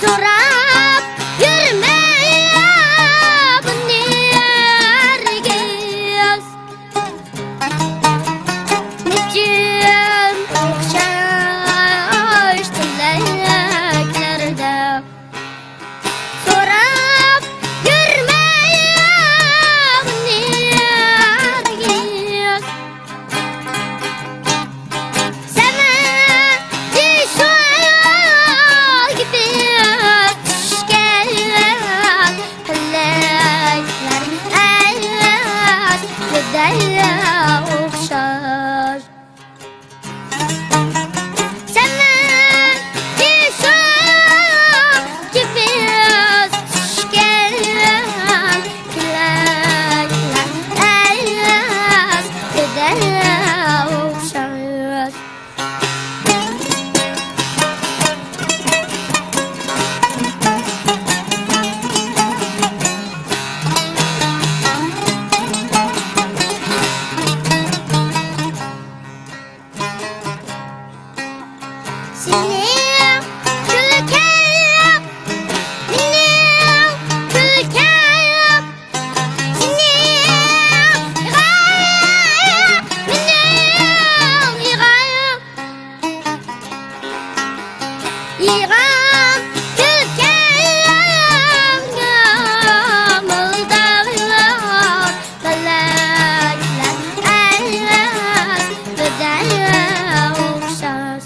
Sorab yürümeyi bunu herkes niçin okşaş dileklerde sorab yürümeyi bunu herkes sevmedi şu gibi okşar senden bir şu gibi gelen külekler eylez gider okşar. Senin külkem, benim külkem, senin yığayım, benim yığayım, yığam külkem gamıldağlar, melekler eylez bedel okşar.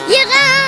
Yığam